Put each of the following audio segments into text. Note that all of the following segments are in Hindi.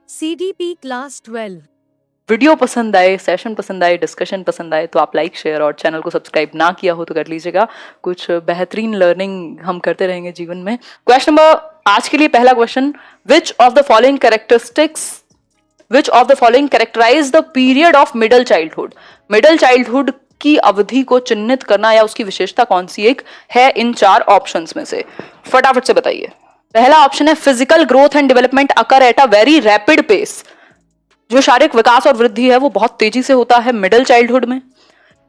CDP class 12। वीडियो पसंद आए, सेशन पसंद आए, डिस्कशन पसंद आए तो आप लाइक शेयर और चैनल को सब्सक्राइब ना किया हो तो कर लीजिएगा। कुछ बेहतरीन लर्निंग हम करते रहेंगे जीवन में। क्वेश्चन नंबर आज के लिए पहला question, which of the following characterize the period of middle childhood. Middle childhood की अवधि को चिन्हित करना या उसकी विशेषता कौन सी एक है इन चार ऑप्शंस में से, फटाफट से बताइए। पहला ऑप्शन है physical growth and development occur at a very rapid pace. जो शारीरिक विकास और वृद्धि है वो बहुत तेजी से होता है मिडिल चाइल्डहुड में।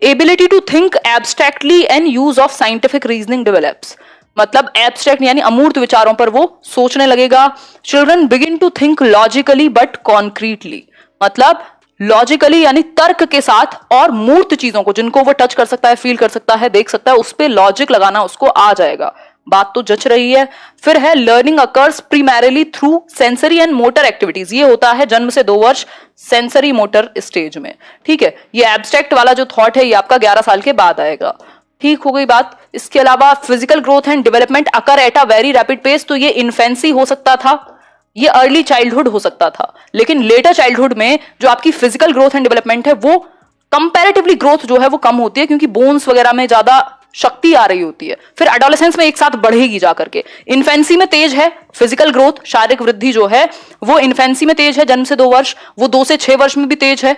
Ability to think abstractly and use of scientific reasoning develops, मतलब एब्स्ट्रैक्ट यानी अमूर्त विचारों पर वो सोचने लगेगा। Children begin to think logically but concretely, मतलब लॉजिकली यानी तर्क के साथ और मूर्त चीजों को जिनको वो टच कर सकता है, फील कर सकता है, देख सकता है, उस पर लॉजिक लगाना उसको आ जाएगा। बात तो जच रही है। फिर है learning occurs primarily through sensory and motor activities, ये होता है जन्म से 2 वर्ष सेंसरी मोटर स्टेज में। ठीक है, ये एब्स्ट्रैक्ट वाला जो थॉट है ये आपका 11 साल के बाद आएगा। ठीक हो गई बात। इसके अलावा physical growth and development occur at a very rapid pace, तो ये इन्फेंसी हो सकता था, ये अर्ली चाइल्डहुड हो सकता था, लेकिन लेटर चाइल्डहुड में जो आपकी फिजिकल ग्रोथ एंड डेवलपमेंट है वो कंपैरेटिवली ग्रोथ जो है वो कम होती है क्योंकि बोन्स वगैरह में ज्यादा शक्ति आ रही होती है। फिर एडोलेसेंस में एक साथ बढ़ेगी जाकर के। इन्फेंसी में तेज है फिजिकल ग्रोथ, शारीरिक वृद्धि जो है वो इन्फेंसी में तेज है जन्म से 2 वर्ष, वो 2 से 6 वर्ष में भी तेज है।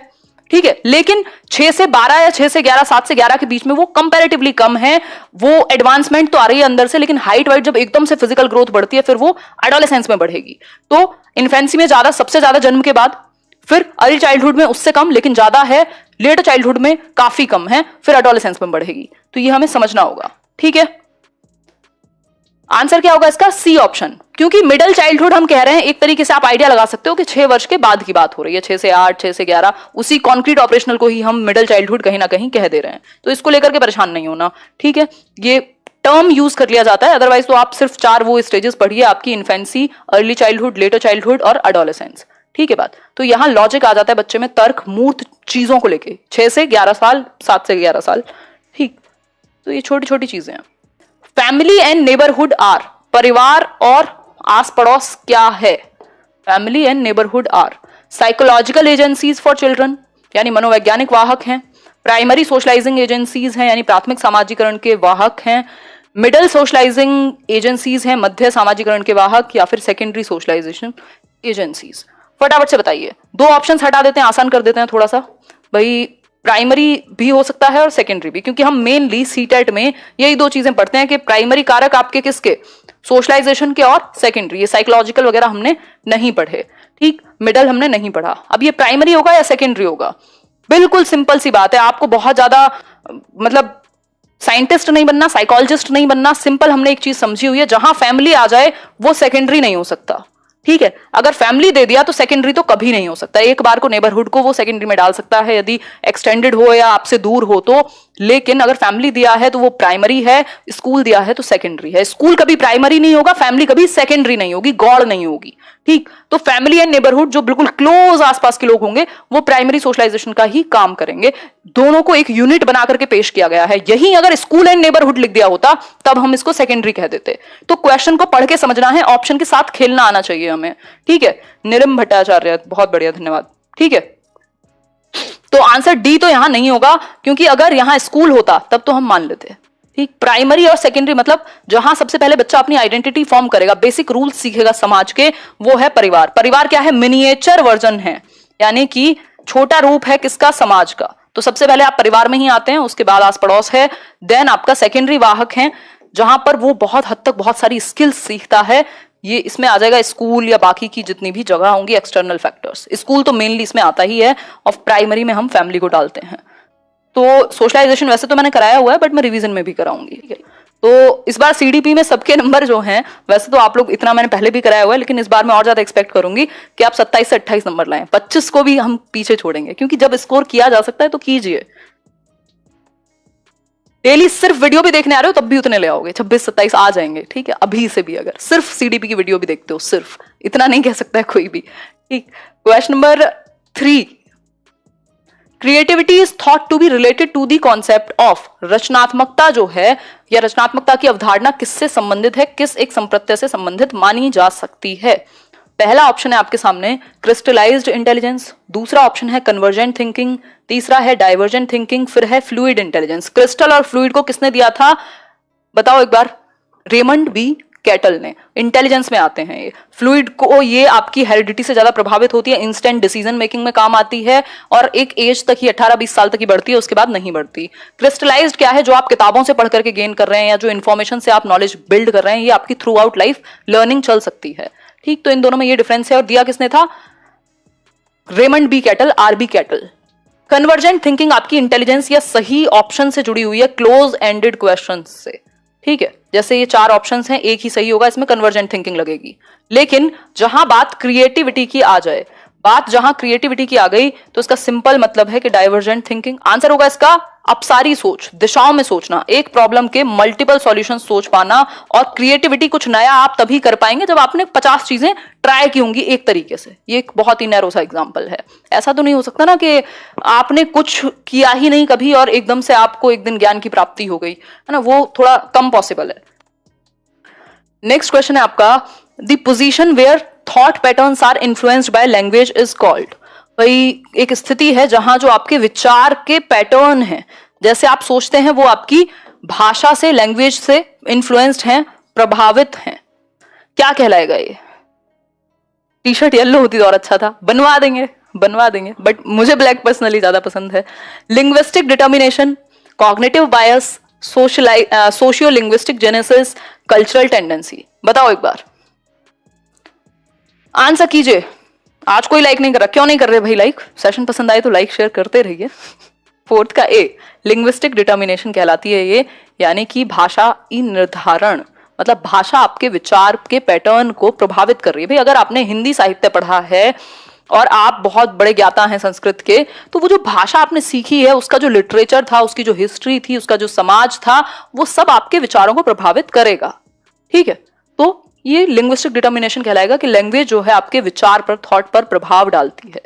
ठीक है, लेकिन 6 से 12 या 6 से 11, 7 से 11 के बीच में वो कंपैरेटिवली कम है। वो एडवांसमेंट तो आ रही है अंदर से, लेकिन हाइट वाइट जब एकदम से फिजिकल ग्रोथ बढ़ती है फिर वो एडोलेसेंस में बढ़ेगी। तो इन्फेंसी में ज्यादा, सबसे ज्यादा जन्म के बाद, फिर अर्ली चाइल्डहुड में उससे कम लेकिन ज्यादा है, लेटर चाइल्डहुड में काफी कम है, फिर एडोलेसेंस में बढ़ेगी। तो ये हमें समझना होगा। ठीक है, आंसर क्या होगा इसका? C option. क्योंकि मिडिल चाइल्डहुड हम कह रहे हैं, एक तरीके से आप आइडिया लगा सकते हो कि 6 वर्ष के बाद की बात हो रही है, 6 से 8, 6 से 11, उसी कॉन्क्रीट ऑपरेशनल को ही हम मिडिल चाइल्डहुड कहीं ना कहीं कह दे रहे हैं। तो इसको लेकर के परेशान नहीं होना। ठीक है, ये टर्म यूज कर लिया जाता है, अदरवाइज तो आप सिर्फ 4 वो स्टेजेस पढ़िए आपकी, infancy, early childhood, letter childhood और एडोलेसेंस। ठीक है बात। तो यहां लॉजिक आ जाता है बच्चे में, तर्क, मूर्त चीजों को लेके, 6 से 11 साल, 7 से 11 साल। ठीक, तो ये छोटी छोटी चीजें हैं। फैमिली एंड नेबरहुड आर, परिवार और आस पड़ोस क्या है? Family and neighbourhood are psychological agencies for children, यानी मनोवैज्ञानिक वाहक हैं। प्राइमरी सोशलाइजिंग एजेंसीज हैं, यानी प्राथमिक सामाजिकरण के वाहक हैं। मिडिल सोशलाइजिंग एजेंसीज हैं, मध्य सामाजिकरण के वाहक, या फिर सेकेंडरी सोशलाइजेशन एजेंसीज। फटाफट से बताइए। 2 ऑप्शन हटा देते हैं, आसान कर देते हैं थोड़ा सा। भाई प्राइमरी भी हो सकता है और सेकेंडरी भी, क्योंकि हम मेनली सीटेट में यही 2 चीजें पढ़ते हैं कि प्राइमरी कारक आपके किसके, सोशलाइजेशन के, और सेकेंडरी ये साइकोलॉजिकल वगैरह हमने नहीं पढ़े। ठीक, मिडल हमने नहीं पढ़ा। अब ये प्राइमरी होगा या सेकेंडरी होगा? बिल्कुल सिंपल सी बात है, आपको बहुत ज्यादा मतलब साइंटिस्ट नहीं बनना, साइकोलॉजिस्ट नहीं बनना। सिंपल हमने एक चीज समझी हुई है, जहां फैमिली आ जाए वो सेकेंडरी नहीं हो सकता। ठीक है, अगर फैमिली दे दिया तो सेकेंडरी तो कभी नहीं हो सकता। एक बार को नेबरहुड को वो सेकेंडरी में डाल सकता है यदि एक्सटेंडेड हो या आपसे दूर हो तो, लेकिन अगर फैमिली दिया है तो वो प्राइमरी है, स्कूल दिया है तो सेकेंडरी है। स्कूल कभी प्राइमरी नहीं होगा, फैमिली कभी सेकेंडरी नहीं होगी, गौड़ नहीं होगी। ठीक, तो फैमिली एंड नेबरहुड जो बिल्कुल क्लोज आसपास के लोग होंगे वो प्राइमरी सोशलाइजेशन का ही काम करेंगे। दोनों को एक यूनिट बना करके पेश किया गया है। यही अगर स्कूल एंड नेबरहुड लिख दिया होता तब हम इसको सेकेंडरी कह देते। तो क्वेश्चन को पढ़ के समझना है, ऑप्शन के साथ खेलना आना चाहिए हमें। ठीक है, निरम भट्टाचार्य, बहुत बढ़िया, धन्यवाद। ठीक है, तो आंसर डी तो यहां नहीं होगा, क्योंकि अगर यहां स्कूल होता तब तो हम मान लेते। ठीक, प्राइमरी और सेकेंडरी मतलब जहां सबसे पहले बच्चा अपनी आइडेंटिटी फॉर्म करेगा, बेसिक रूल्स सीखेगा समाज के, वो है परिवार। परिवार क्या है? मिनिएचर वर्जन है, यानी कि छोटा रूप है किसका? समाज का। तो सबसे पहले आप परिवार में ही आते हैं, उसके बाद आस पड़ोस है, देन आपका सेकेंडरी वाहक है, जहां पर वो बहुत हद तक बहुत सारी स्किल्स सीखता है। ये इसमें आ जाएगा स्कूल या बाकी की जितनी भी जगह होंगी एक्सटर्नल फैक्टर्स। स्कूल तो मेनली इसमें आता ही है, और प्राइमरी में हम फैमिली को डालते हैं। तो सोशलाइजेशन वैसे तो मैंने कराया हुआ है, बट मैं रिवीजन में भी कराऊंगी। ठीक है, तो इस बार सीडीपी में सबके नंबर जो हैं, वैसे तो आप लोग इतना मैंने पहले भी कराया हुआ है, लेकिन इस बार मैं और ज्यादा एक्सपेक्ट करूंगी कि आप 27 से 28 नंबर लाएं। 25 को भी हम पीछे छोड़ेंगे, क्योंकि जब स्कोर किया जा सकता है तो कीजिए। डेली सिर्फ वीडियो भी देखने आ रहे हो तब भी उतने ले आओगे, 26-27 आ जाएंगे। ठीक है, अभी से भी अगर सिर्फ सीडीपी की वीडियो भी देखते हो, सिर्फ इतना नहीं कह सकता है कोई भी। ठीक, question number 3, creativity is thought to be related to the concept of. रचनात्मकता जो है या रचनात्मकता की अवधारणा किससे संबंधित है, किस एक संप्रत्यय से संबंधित मानी जा सकती है? पहला ऑप्शन है आपके सामने क्रिस्टलाइज्ड इंटेलिजेंस, दूसरा ऑप्शन है कन्वर्जेंट थिंकिंग, तीसरा है डाइवर्जेंट थिंकिंग, फिर है फ्लूइड इंटेलिजेंस। क्रिस्टल और फ्लूइड को किसने दिया था बताओ एक बार? रेमंड बी कैटल ने। इंटेलिजेंस में आते हैं ये। फ्लूइड को ये आपकी हेरिडिटी से ज्यादा प्रभावित होती है, इंस्टेंट डिसीजन मेकिंग में काम आती है और एक एज तक ही 18-20 साल तक ही बढ़ती है, उसके बाद नहीं बढ़ती। क्रिस्टलाइज्ड क्या है? जो आप किताबों से पढ़ करके गेन कर रहे हैं या जो इन्फॉर्मेशन से आप नॉलेज बिल्ड कर रहे हैं, ये आपकी थ्रू आउट लाइफ लर्निंग चल सकती है। ठीक, तो इन दोनों में ये डिफरेंस है और दिया किसने था? Raymond B Cattell, R B Cattell. Convergent thinking आपकी इंटेलिजेंस या सही ऑप्शन से जुड़ी हुई है, क्लोज एंडेड क्वेश्चन से। ठीक है, जैसे ये 4 ऑप्शंस हैं, एक ही सही होगा, इसमें कन्वर्जेंट थिंकिंग लगेगी। लेकिन जहां बात क्रिएटिविटी की आ जाए, बात जहां क्रिएटिविटी की आ गई, तो इसका सिंपल मतलब है कि डाइवर्जेंट थिंकिंग आंसर होगा इसका। अपसारी सोच, दिशाओं में सोचना, एक प्रॉब्लम के मल्टीपल सॉल्यूशन सोच पाना। और क्रिएटिविटी कुछ नया आप तभी कर पाएंगे जब आपने 50 चीजें ट्राई की होंगी एक तरीके से। ये एक बहुत ही नैरो सा एग्जांपल है। ऐसा तो नहीं हो सकता ना कि आपने कुछ किया ही नहीं कभी और एकदम से आपको एक दिन ज्ञान की प्राप्ति हो गई, है ना? वो थोड़ा कम पॉसिबल है। नेक्स्ट क्वेश्चन है आपका, the position where thought patterns are influenced by language is called. भाई एक स्थिति है जहां जो आपके विचार के पैटर्न हैं, जैसे आप सोचते हैं, वो आपकी भाषा से, लैंग्वेज से इन्फ्लुएंस्ड हैं, प्रभावित हैं। क्या कहलाएगा ये? टी शर्ट येलो होती तो और अच्छा था, बनवा देंगे बट मुझे ब्लैक पर्सनली ज्यादा पसंद है। Linguistic determination, cognitive bias, socio linguistic genesis, cultural tendency. बताओ एक बार, आंसर कीजिए। आज कोई लाइक नहीं कर रहा, क्यों नहीं कर रहे भाई लाइक? सेशन पसंद आए तो लाइक शेयर करते रहिए। फोर्थ का ए, लिंग्विस्टिक डिटर्मिनेशन कहलाती है ये, यानी कि भाषा निर्धारण, मतलब भाषा आपके विचार के पैटर्न को प्रभावित कर रही है। भाई अगर आपने हिंदी साहित्य पढ़ा है और आप बहुत बड़े ज्ञाता हैं संस्कृत के, तो वो जो भाषा आपने सीखी है, उसका जो लिटरेचर था, उसकी जो हिस्ट्री थी, उसका जो समाज था, वो सब आपके विचारों को प्रभावित करेगा। ठीक है, तो ये लिंग्विस्टिक डिटर्मिनेशन कहलाएगा कि लैंग्वेज जो है आपके विचार पर, थॉट पर प्रभाव डालती है।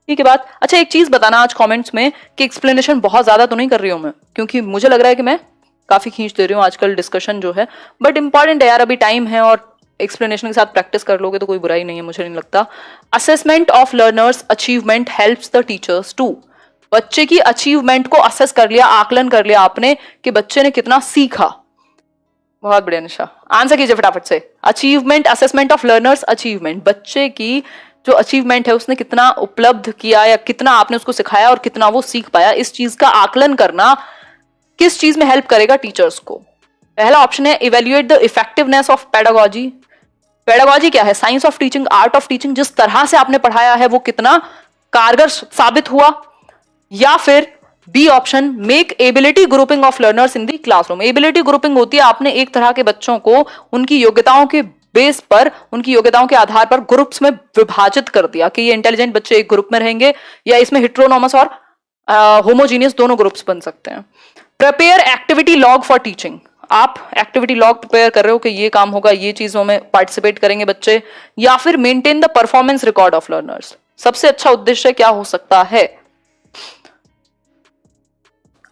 ठीक है बात। अच्छा एक चीज बताना आज कमेंट्स में कि एक्सप्लेनेशन बहुत ज्यादा तो नहीं कर रही हूं मैं, क्योंकि मुझे लग रहा है कि मैं काफी खींच दे रही हूँ आजकल डिस्कशन जो है, बट इंपॉर्टेंट है यार, अभी टाइम है और एक्सप्लेनेशन के साथ प्रैक्टिस कर लोगे तो कोई बुराई नहीं है, मुझे नहीं लगता। Assessment of learners achievement helps the teachers to. बच्चे की अचीवमेंट को असेस कर लिया, आकलन कर लिया आपने कि बच्चे ने कितना सीखा। बहुत बढ़िया निशा, आंसर कीजिए फटाफट से। Achievement, assessment of learners achievement, बच्चे की जो अचीवमेंट है उसने कितना उपलब्ध किया या कितना आपने उसको सिखाया और कितना वो सीख पाया, इस चीज का आकलन करना किस चीज में हेल्प करेगा? टीचर्स को। पहला ऑप्शन है evaluate the effectiveness of pedagogy. Pedagogy क्या है? Science of teaching, art of teaching, जिस तरह से आपने पढ़ाया है वो कितना कारगर साबित हुआ। या फिर B option, make ability grouping of learners in the classroom. Ability grouping होती है आपने एक तरह के बच्चों को उनकी योग्यताओं के बेस पर, उनकी योग्यताओं के आधार पर ग्रुप्स में विभाजित कर दिया कि ये इंटेलिजेंट बच्चे एक ग्रुप में रहेंगे, या इसमें हिट्रोनोमस और होमोजीनियस दोनों ग्रुप्स बन सकते हैं। Prepare activity log for teaching, आप एक्टिविटी लॉग प्रिपेयर कर रहे हो कि ये काम होगा, ये चीजों में पार्टिसिपेट करेंगे बच्चे। या फिर maintain the performance record of learners. सबसे अच्छा उद्देश्य क्या हो सकता है?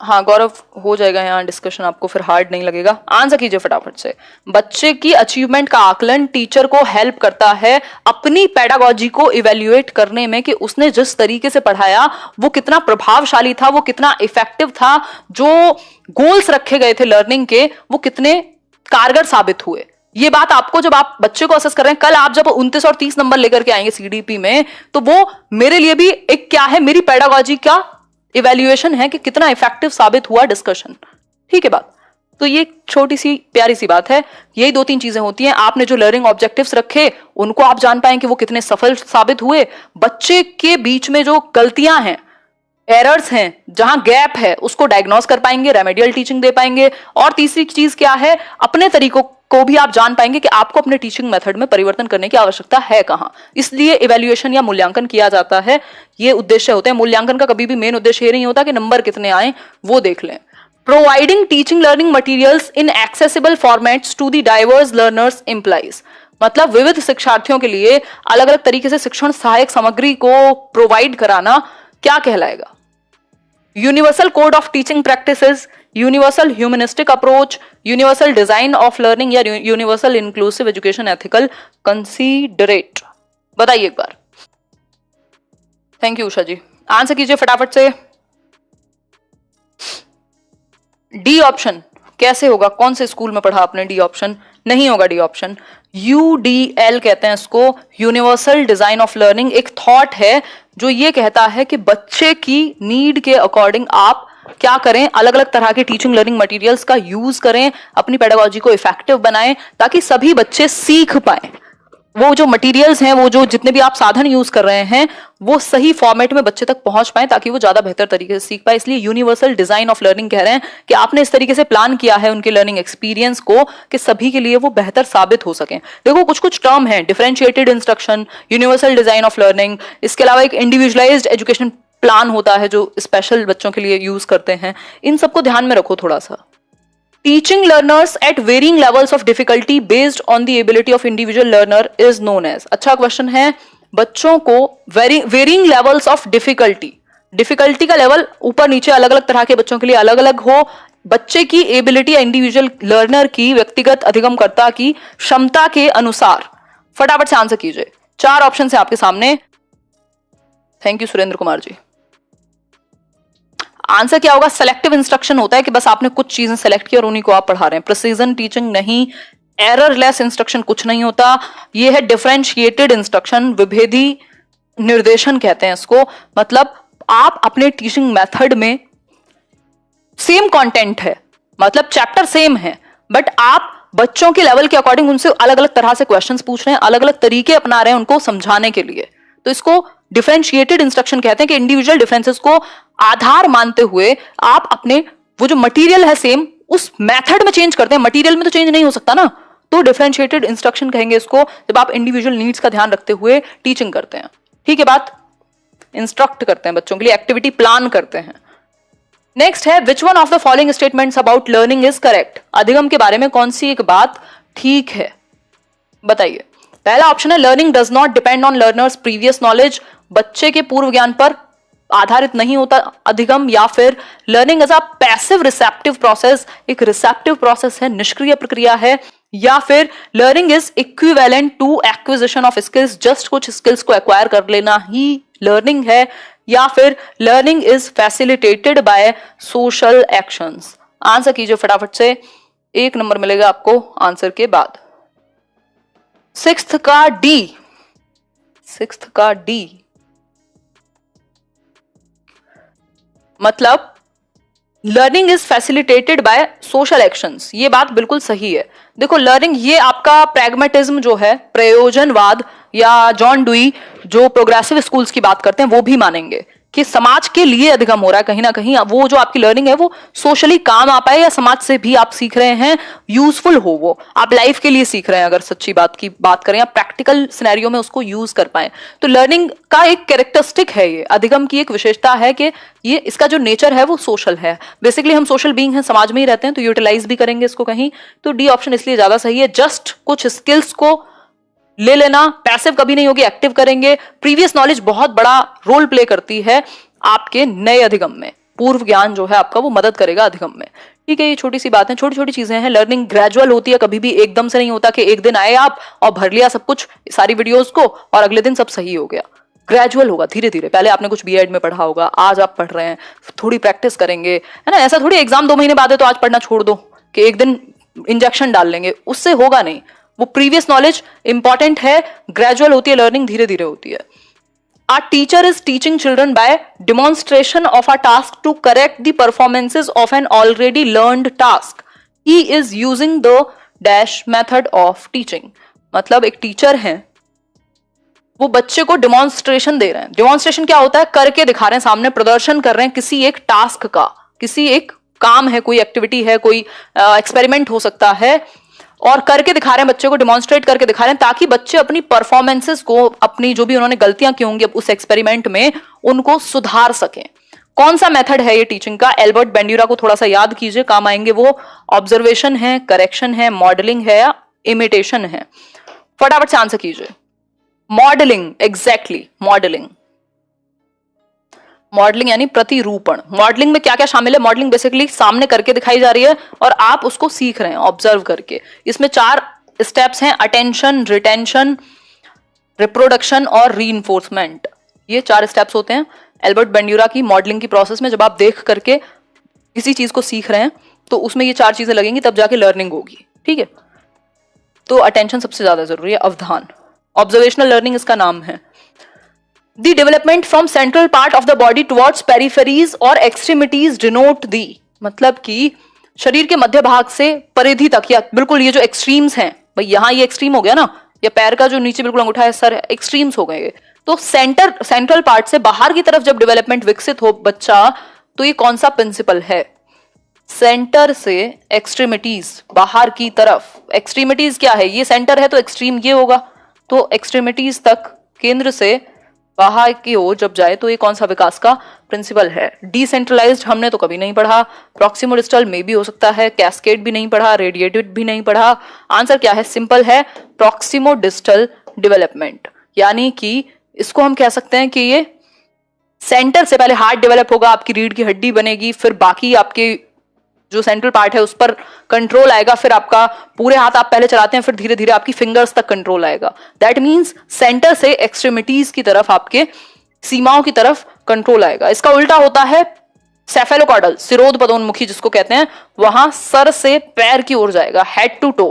हाँ गौरव, हो जाएगा यहाँ डिस्कशन, आपको फिर हार्ड नहीं लगेगा। आंसर कीजिए फटाफट से। बच्चे की अचीवमेंट का आकलन टीचर को हेल्प करता है अपनी पेडागोजी को इवेल्युएट करने में कि उसने जिस तरीके से पढ़ाया वो कितना प्रभावशाली था, वो कितना इफेक्टिव था, जो गोल्स रखे गए थे लर्निंग के वो कितने कारगर साबित हुए। ये बात आपको, जब आप बच्चे को असेस कर रहे हैं, कल आप जब 29 और 30 नंबर लेकर के आएंगे सीडीपी में, तो वो मेरे लिए भी एक क्या है, मेरी पेडागोजी का इवैल्यूएशन है कि कितना इफेक्टिव साबित हुआ डिस्कशन। ठीक है बात। तो ये छोटी सी प्यारी सी बात है। यही 2-3 चीजें होती हैं। आपने जो लर्निंग ऑब्जेक्टिव्स रखे उनको आप जान पाएं कि वो कितने सफल साबित हुए। बच्चे के बीच में जो गलतियां हैं, एरर्स हैं, जहां गैप है, उसको डायग्नोस कर पाएंगे, रेमेडियल टीचिंग दे पाएंगे। और तीसरी चीज क्या है, अपने तरीकों को भी आप जान पाएंगे कि आपको अपने टीचिंग मेथड में परिवर्तन करने की आवश्यकता है कहां। इसलिए इवैल्यूएशन या मूल्यांकन किया जाता है। ये उद्देश्य होते हैं। मूल्यांकन का कभी भी मेन उद्देश्य ये नहीं होता कि नंबर कितने आए वो देख लें। Providing teaching learning materials in accessible formats to the diverse learners implies, मतलब विविध शिक्षार्थियों के लिए अलग अलग तरीके से शिक्षण सहायक सामग्री को प्रोवाइड कराना क्या कहलाएगा? Universal code of teaching practices, universal humanistic approach, universal design of learning या universal inclusive education ethical considerate. बताइए एक बार। Thank you Usha ji, answer कीजिए फटाफट से। डी ऑप्शन कैसे होगा? कौन से स्कूल में पढ़ा आपने? डी ऑप्शन नहीं होगा। डी ऑप्शन UDL कहते हैं इसको, यूनिवर्सल डिजाइन ऑफ लर्निंग। एक थॉट है जो ये कहता है कि बच्चे की नीड के अकॉर्डिंग आप क्या करें, अलग अलग तरह के टीचिंग लर्निंग मटेरियल्स का यूज करें, अपनी पेडागोजी को इफेक्टिव बनाएं ताकि सभी बच्चे सीख पाएं। वो जो मटेरियल्स हैं, वो जो जितने भी आप साधन यूज कर रहे हैं, वो सही फॉर्मेट में बच्चे तक पहुंच पाए ताकि वो ज्यादा बेहतर तरीके से सीख पाए। इसलिए यूनिवर्सल डिजाइन ऑफ लर्निंग कह रहे हैं कि आपने इस तरीके से प्लान किया है उनके लर्निंग एक्सपीरियंस को कि सभी के लिए वो बेहतर साबित हो सके। देखो कुछ कुछ टर्म है, differentiated instruction, universal design of learning, इसके अलावा एक इंडिविजुअलाइज्ड एजुकेशन प्लान होता है जो स्पेशल बच्चों के लिए यूज करते हैं। इन सबको ध्यान में रखो थोड़ा सा। Teaching learners at varying levels of difficulty based on the ability of individual learner is known as। अच्छा क्वेश्चन है, बच्चों को वेरिंग लेवल्स ऑफ डिफिकल्टी का लेवल ऊपर नीचे अलग अलग तरह के बच्चों के लिए अलग अलग हो, बच्चे की एबिलिटी या इंडिविजुअल लर्नर की व्यक्तिगत अधिगमकर्ता की क्षमता के अनुसार। फटाफट से आंसर कीजिए, 4 ऑप्शन है आपके सामने। Thank you Surendra Kumar ji. Answer क्या होगा? सेलेक्टिव इंस्ट्रक्शन होता है कि बस आपने कुछ चीजें सेलेक्ट की और उन्हीं को आप पढ़ा रहे हैं। प्रिसीजन टीचिंग नहीं, एररलेस इंस्ट्रक्शन कुछ नहीं होता। ये है डिफरेंशिएटेड इंस्ट्रक्शन, विभेदी निर्देशन कहते हैं इसको। मतलब आप अपने टीचिंग मेथड में सेम कंटेंट है, मतलब चैप्टर सेम है, बट आप बच्चों के लेवल के अकॉर्डिंग उनसे अलग अलग तरह से क्वेश्चंस पूछ रहे हैं, अलग अलग तरीके अपना रहे हैं उनको समझाने के लिए। तो इसको डिफरेंशिएटेड इंस्ट्रक्शन कहते हैं कि इंडिविजुअल डिफरेंसेस को आधार मानते हुए आप अपने वो जो मटेरियल है सेम, उस मेथड में चेंज करते हैं। मटेरियल में तो चेंज नहीं हो सकता ना, तो डिफरेंशिएटेड इंस्ट्रक्शन कहेंगे इसको जब आप इंडिविजुअल नीड्स का ध्यान रखते हुए टीचिंग करते हैं। ठीक है बात? इंस्ट्रक्ट करते हैं बच्चों के लिए, एक्टिविटी प्लान करते हैं। नेक्स्ट है, which one of the following statements about learning is correct? अधिगम के बारे में कौन सी एक बात ठीक है? बताइए। पहला ऑप्शन है, learning does not depend on learners previous knowledge. बच्चे के पूर्व ज्ञान पर आधारित नहीं होता अधिगम। या फिर learning as a passive receptive process, एक रिसेप्टिव प्रोसेस है, निष्क्रिय प्रक्रिया है। या फिर learning is equivalent to acquisition of skills, just कुछ स्किल्स को एक्वायर कर लेना ही लर्निंग है। या फिर learning is facilitated by social actions. Answer कीजिए फटाफट से, 1 नंबर मिलेगा आपको आंसर के बाद। सिक्स्थ का डी मतलब learning is facilitated by social actions. ये बात बिल्कुल सही है। देखो लर्निंग ये आपका प्रैग्मेटिज्म जो है, प्रयोजनवाद, या जॉन डुई जो प्रोग्रेसिव स्कूल्स की बात करते हैं वो भी मानेंगे कि समाज के लिए अधिगम हो रहा है कहीं ना कहीं। वो जो आपकी लर्निंग है वो सोशली काम आ पाए, या समाज से भी आप सीख रहे हैं, यूजफुल हो, वो आप लाइफ के लिए सीख रहे हैं अगर सच्ची बात की बात करें, या प्रैक्टिकल सिनेरियो में उसको यूज कर पाए। तो लर्निंग का एक कैरेक्टरिस्टिक है, ये अधिगम की एक विशेषता है कि ये इसका जो नेचर है वो सोशल है। बेसिकली हम सोशल बीइंग हैं, समाज में ही रहते हैं, तो यूटिलाइज भी करेंगे इसको कहीं। तो डी ऑप्शन इसलिए ज्यादा सही है। जस्ट कुछ स्किल्स को ले लेना, पैसिव कभी नहीं होगी, एक्टिव करेंगे। प्रीवियस नॉलेज बहुत बड़ा रोल प्ले करती है आपके नए अधिगम में। पूर्व ज्ञान जो है आपका वो मदद करेगा अधिगम में। ठीक है, ये छोटी सी बात है, छोटी छोटी चीजें हैं। लर्निंग ग्रेजुअल होती है, कभी भी एकदम से नहीं होता कि एक दिन आए आप और भर लिया सब कुछ, सारी वीडियोस को, और अगले दिन सब सही हो गया। ग्रेजुअल होगा, धीरे धीरे। पहले आपने कुछ बीएड में पढ़ा होगा, आज आप पढ़ रहे हैं, थोड़ी प्रैक्टिस करेंगे, है ना। ऐसा थोड़ी एग्जाम 2 महीने बाद है तो आज पढ़ना छोड़ दो कि एक दिन इंजेक्शन डाल लेंगे, उससे होगा नहीं। वो प्रीवियस नॉलेज इंपॉर्टेंट है, ग्रेजुअल होती है लर्निंग, धीरे धीरे होती है। A teacher is teaching children by demonstration of a task to correct the performances of an already learned task. He is using the dash method of teaching. मतलब एक टीचर हैं, वो बच्चे को डिमॉन्स्ट्रेशन दे रहे हैं। डिमॉन्स्ट्रेशन क्या होता है? करके दिखा रहे हैं, सामने प्रदर्शन कर रहे हैं किसी एक टास्क का, किसी एक काम है, कोई एक्टिविटी है, कोई एक्सपेरिमेंट हो सकता है, और करके दिखा रहे हैं बच्चे को, डिमॉन्स्ट्रेट करके दिखा रहे हैं ताकि बच्चे अपनी परफॉर्मेंसेस को, अपनी जो भी उन्होंने गलतियां की होंगी उस एक्सपेरिमेंट में, उनको सुधार सकें। कौन सा मेथड है ये टीचिंग का? एल्बर्ट बेंड्यूरा को थोड़ा सा याद कीजिए, काम आएंगे वो। ऑब्जर्वेशन है, करेक्शन है, मॉडलिंग है, या इमिटेशन है? फटाफट से आंसर कीजिए। Modelling, exactly modelling. मॉडलिंग यानी प्रतिरूपण। मॉडलिंग में क्या क्या शामिल है? मॉडलिंग बेसिकली सामने करके दिखाई जा रही है और आप उसको सीख रहे हैं ऑब्जर्व करके। इसमें 4 स्टेप्स हैं, अटेंशन, रिटेंशन, रिप्रोडक्शन और रीइंफोर्समेंट, ये 4 स्टेप्स होते हैं एल्बर्ट बेंड्यूरा की मॉडलिंग की प्रोसेस में। जब आप देख करके किसी चीज को सीख रहे हैं तो उसमें ये 4 चीजें लगेंगी, तब जाके लर्निंग होगी, ठीक है। तो अटेंशन सबसे ज्यादा जरूरी है, अवधान। ऑब्जर्वेशनल लर्निंग इसका नाम है। The development from central part of the body towards peripheries और एक्सट्रीमिटीज डिनोट दी, मतलब कि शरीर के मध्य भाग से परिधि तक, या बिल्कुल ये जो एक्सट्रीम्स हैं, भाई यहां ये एक्सट्रीम हो गया ना, या पैर का जो नीचे बिल्कुल अंगूठा है, सर एक्सट्रीम्स हो गए। तो सेंट्रल पार्ट से बाहर की तरफ जब डेवलपमेंट विकसित हो बच्चा, तो ये कौन सा प्रिंसिपल है? सेंटर से एक्सट्रीमिटीज, बाहर की तरफ। एक्सट्रीमिटीज क्या है? ये सेंटर है तो एक्सट्रीम ये होगा, तो एक्सट्रीमिटीज तक, केंद्र से बाहर की ओर जब जाए, तो ये कौन सा विकास का प्रिंसिपल है? डिसेंट्रलाइज्ड हमने तो कभी नहीं पढ़ा, प्रॉक्सिमोडिस्टल में भी हो सकता है, कैस्केड भी नहीं पढ़ा, रेडिएटेड भी नहीं पढ़ा। आंसर क्या है? सिंपल है, प्रॉक्सिमोडिस्टल डेवलपमेंट। यानी कि इसको हम कह सकते हैं कि ये सेंटर से पहले हार्ट डेवलप होगा, आपकी रीढ़ की हड्डी बनेगी, फिर बाकी आपके जो सेंट्रल पार्ट है उस पर कंट्रोल आएगा, फिर आपका पूरे हाथ आप पहले चलाते हैं, फिर धीरे धीरे आपकी फिंगर्स तक कंट्रोल आएगा। दैट मींस सेंटर से एक्सट्रीमिटीज की तरफ, आपके सीमाओं की तरफ कंट्रोल आएगा। इसका उल्टा होता है सेफेलोकॉर्डल, सिरोध पदोन्मुखी जिसको कहते हैं, वहां सर से पैर की ओर जाएगा, हेड टू टो।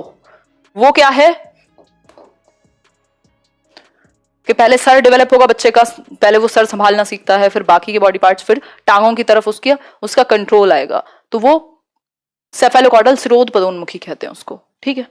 वो क्या है कि पहले सर डेवलप होगा बच्चे का, पहले वो सर संभालना सीखता है, फिर बाकी के बॉडी पार्ट्स, फिर टांगों की तरफ उसका कंट्रोल आएगा। तो वो सेफेलोकॉर्डल, सिरोध पदोन्मुखी कहते हैं उसको, ठीक है।